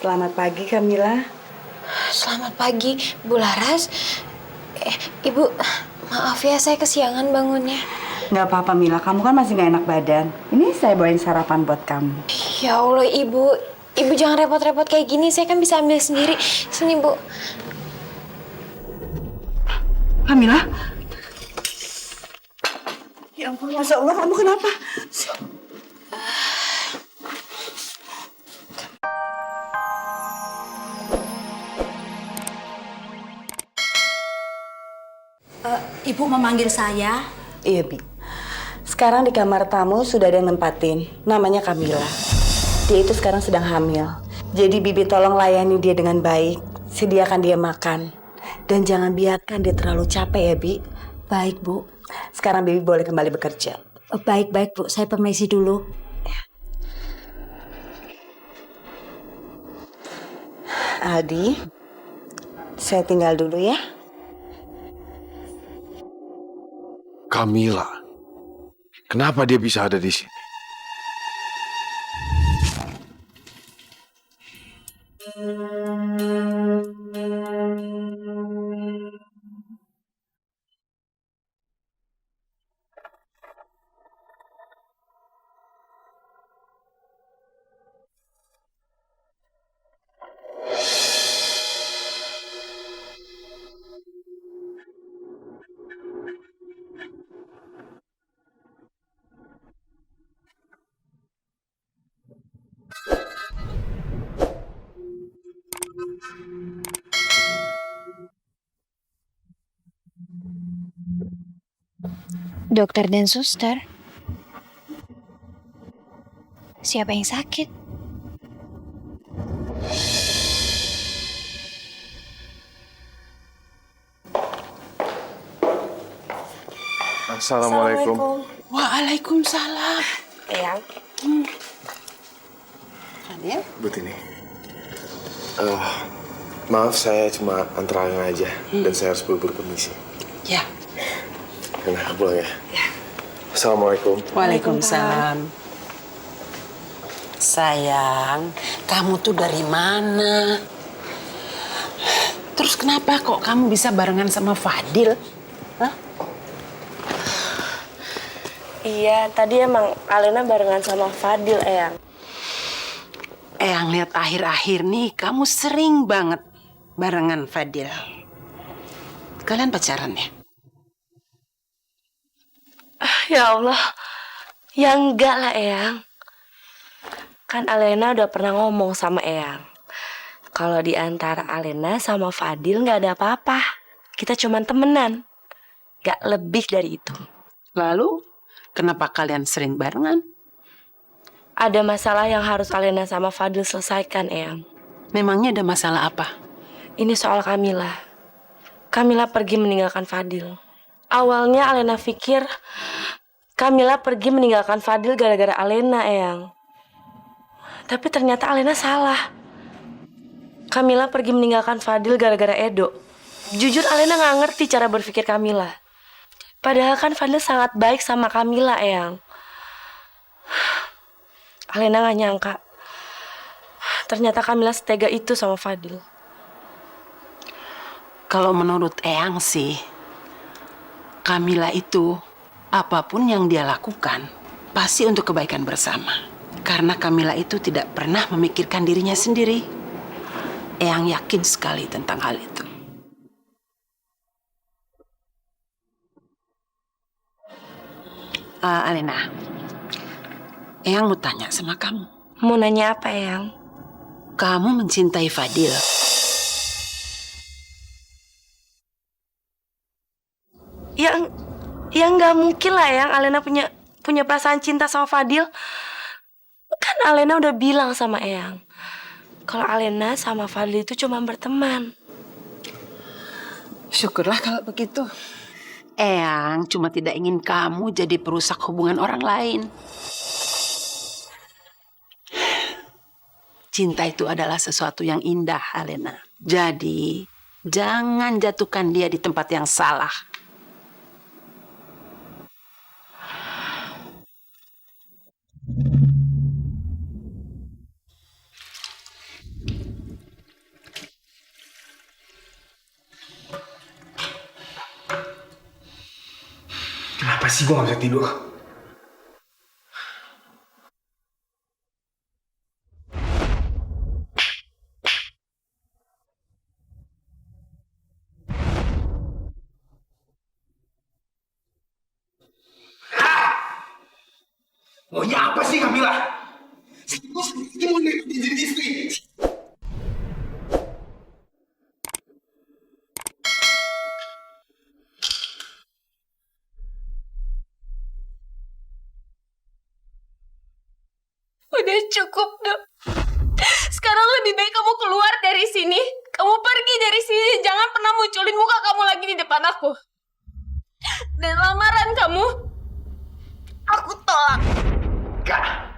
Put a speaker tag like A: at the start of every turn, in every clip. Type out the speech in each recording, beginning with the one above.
A: Selamat pagi, Kamila.
B: Selamat pagi, Bu Laras. Ibu, maaf ya saya kesiangan bangunnya.
A: Nggak apa-apa, Mila. Kamu kan masih nggak enak badan. Ini saya bawain sarapan buat kamu.
B: Ya Allah, Ibu. Ibu jangan repot-repot kayak gini. Saya kan bisa ambil sendiri. Sini, Bu.
A: Kamila? Ya ampun, Masya Allah, kamu kenapa?
C: Ibu memanggil saya.
A: Iya, Bi. Sekarang di kamar tamu sudah ada yang nempatin. Namanya Kamila. Dia itu sekarang sedang hamil. Jadi Bibi tolong layani dia dengan baik. Sediakan dia makan. Dan jangan biarkan dia terlalu capek ya, Bi.
C: Baik, Bu.
A: Sekarang Bibi boleh kembali bekerja.
C: Baik, Bu. Saya permisi dulu.
A: Aldi, saya tinggal dulu ya.
D: Kamila, kenapa dia bisa ada di sini?
B: Dokter dan suster. Siapa yang sakit?
D: Assalamualaikum.
C: Waalaikumsalam.
A: Eyang. Fadil?
D: Butini. Maaf, saya cuma antar aja dan saya harus buru-buru permisi.
C: Ya.
D: Nah, aku pulang ya. Assalamualaikum.
C: Waalaikumsalam. Sayang, kamu tuh dari mana? Terus kenapa kok kamu bisa barengan sama Fadil? Hah?
E: Iya, tadi emang Alena barengan sama Fadil, Eyang.
C: Eyang lihat akhir-akhir nih, kamu sering banget barengan Fadil. Kalian pacaran ya?
E: Ya Allah, ya enggak lah, Eyang. Kan Alena udah pernah ngomong sama Eyang. Kalau di antara Alena sama Fadil nggak ada apa-apa. Kita cuman temenan. Nggak lebih dari itu.
C: Lalu, kenapa kalian sering barengan?
E: Ada masalah yang harus Alena sama Fadil selesaikan, Eyang.
C: Memangnya ada masalah apa?
E: Ini soal Kamila. Kamila pergi meninggalkan Fadil. Awalnya Alena pikir Kamila pergi meninggalkan Fadil gara-gara Alena, Eyang. Tapi ternyata Alena salah. Kamila pergi meninggalkan Fadil gara-gara Edo. Jujur Alena nggak ngerti cara berpikir Kamila. Padahal kan Fadil sangat baik sama Kamila, Eyang. Alena nggak nyangka. Ternyata Kamila setega itu sama Fadil.
C: Kalau menurut Eyang sih, Kamila itu apapun yang dia lakukan pasti untuk kebaikan bersama. Karena Kamila itu tidak pernah memikirkan dirinya sendiri. Eyang yakin sekali tentang hal itu. Alena, Eyang mau tanya sama kamu.
E: Mau nanya apa, Eyang?
C: Kamu mencintai Fadil?
E: Yang nggak mungkin lah, Eyang. Alena punya perasaan cinta sama Fadil. Kan Alena udah bilang sama Eyang kalau Alena sama Fadil itu cuma berteman.
C: Syukurlah kalau begitu. Eyang cuma tidak ingin kamu jadi perusak hubungan orang lain. Cinta itu adalah sesuatu yang indah, Alena. Jadi, jangan jatuhkan dia di tempat yang salah.
F: sih gue gak bisa tidur? Maunya apa sih Kamila? Dia mau jadi istri.
B: Udah cukup, Dok. Sekarang lebih baik kamu keluar dari sini. Kamu pergi dari sini. Jangan pernah munculin muka kamu lagi di depan aku. Dan lamaran kamu, aku tolak.
F: Enggak.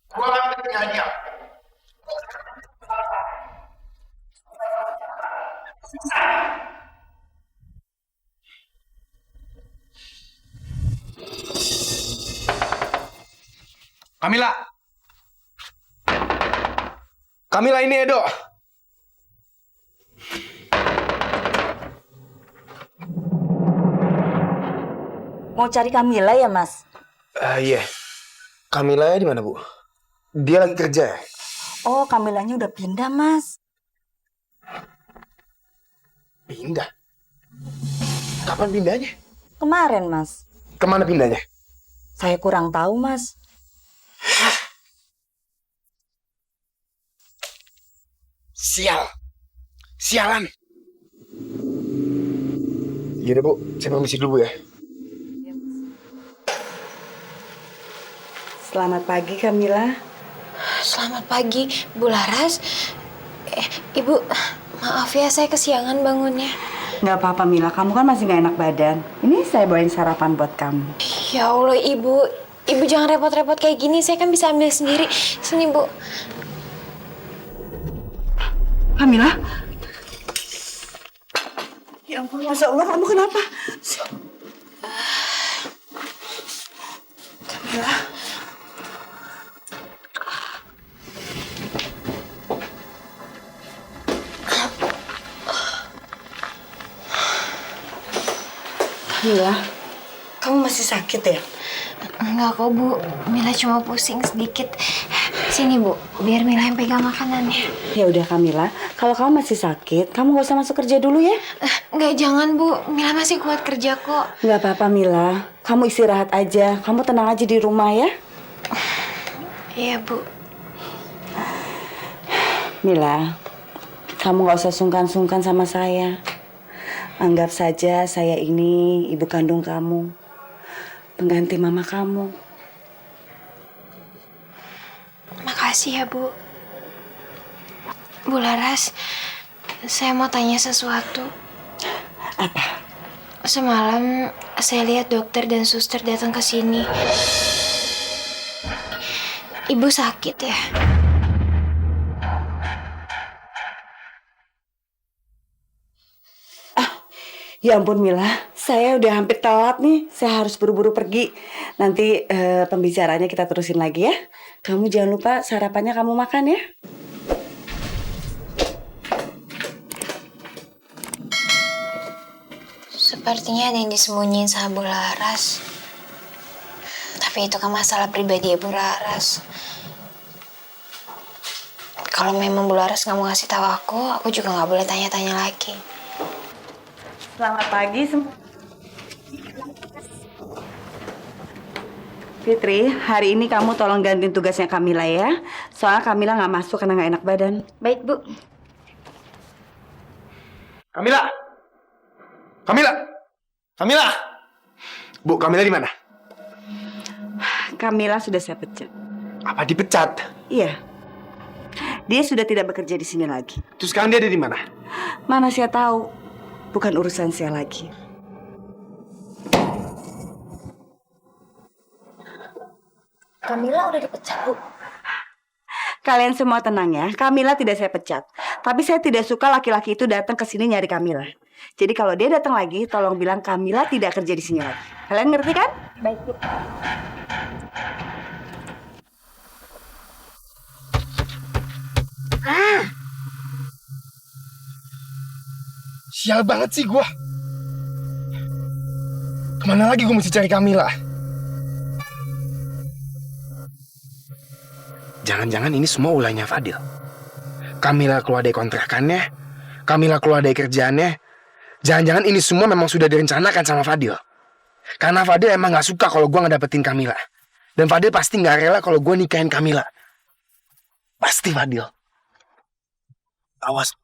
F: Gue gak tinggal diam. Kamila! Kamila, ini Edo.
A: Mau cari Kamila ya, Mas?
F: Iya. Kamila di mana, Bu? Dia lagi kerja ya?
A: Oh, Kamilanya udah pindah, Mas.
F: Pindah? Kapan pindahnya?
A: Kemarin, Mas.
F: Kemana pindahnya?
A: Saya kurang tahu, Mas.
F: Sial. Sialan. Yaudah, Bu. Saya permisi dulu, Bu, ya.
A: Selamat pagi, Kamila.
B: Selamat pagi, Bu Laras. Ibu, maaf ya saya kesiangan bangunnya.
A: Nggak apa-apa, Mila. Kamu kan masih nggak enak badan. Ini saya bawain sarapan buat kamu.
B: Ya Allah, Ibu. Ibu jangan repot-repot kayak gini. Saya kan bisa ambil sendiri. Sini, Bu.
A: Kamila? Ya ampun, Masya Allah, kamu kenapa? Kamila? Kamila, kamu masih sakit ya?
B: Enggak kok, Bu. Mila cuma pusing sedikit. Sini, Bu. Biar Mila yang pegang makanannya.
A: Ya udah, Kamila. Kalau kamu masih sakit, kamu nggak usah masuk kerja dulu ya?
B: Enggak, jangan, Bu. Mila masih kuat kerja kok.
A: Nggak apa-apa, Mila. Kamu istirahat aja. Kamu tenang aja di rumah ya.
B: Iya, Bu.
A: Mila, kamu nggak usah sungkan-sungkan sama saya. Anggap saja saya ini ibu kandung kamu, pengganti mama kamu.
B: Makasih ya, Bu. Bu Laras, saya mau tanya sesuatu.
A: Apa?
B: Semalam saya lihat dokter dan suster datang ke sini. Ibu sakit ya?
A: Ya ampun, Mila, saya udah hampir telat nih. Saya harus buru-buru pergi. Nanti pembicaranya kita terusin lagi ya. Kamu jangan lupa sarapannya kamu makan ya.
B: Sepertinya ada yang disembunyiin sama Bu Laras. Tapi itu kan masalah pribadi ya, Bu Laras. Kalau memang Bu Laras nggak mau ngasih tahu aku juga nggak boleh tanya-tanya lagi.
A: Selamat pagi semua. Fitri, hari ini kamu tolong gantiin tugasnya Kamila ya. Soalnya Kamila nggak masuk karena nggak enak badan.
B: Baik, Bu.
F: Kamila! Kamila! Kamila! Bu, Kamila di mana?
A: Kamila sudah saya pecat.
F: Apa dipecat?
A: Iya. Dia sudah tidak bekerja di sini lagi.
F: Terus sekarang dia ada di mana?
A: Mana saya tahu. Bukan urusan saya lagi.
B: Kamila udah dipecat, Bu.
A: Kalian semua tenang ya. Kamila tidak saya pecat. Tapi saya tidak suka laki-laki itu datang ke sini nyari Kamila. Jadi kalau dia datang lagi, tolong bilang Kamila tidak kerja di sini lagi. Kalian ngerti kan?
B: Baik, Bu.
F: Sial banget sih gua. Kemana lagi gue mesti cari Kamila? Jangan-jangan ini semua ulahnya Fadil. Kamila keluar dari kontrakannya, Kamila keluar dari kerjaannya. Jangan-jangan ini semua memang sudah direncanakan sama Fadil. Karena Fadil emang gak suka kalau gue ngedapetin Kamila. Dan Fadil pasti gak rela kalau gue nikahin Kamila. Pasti Fadil. Awas.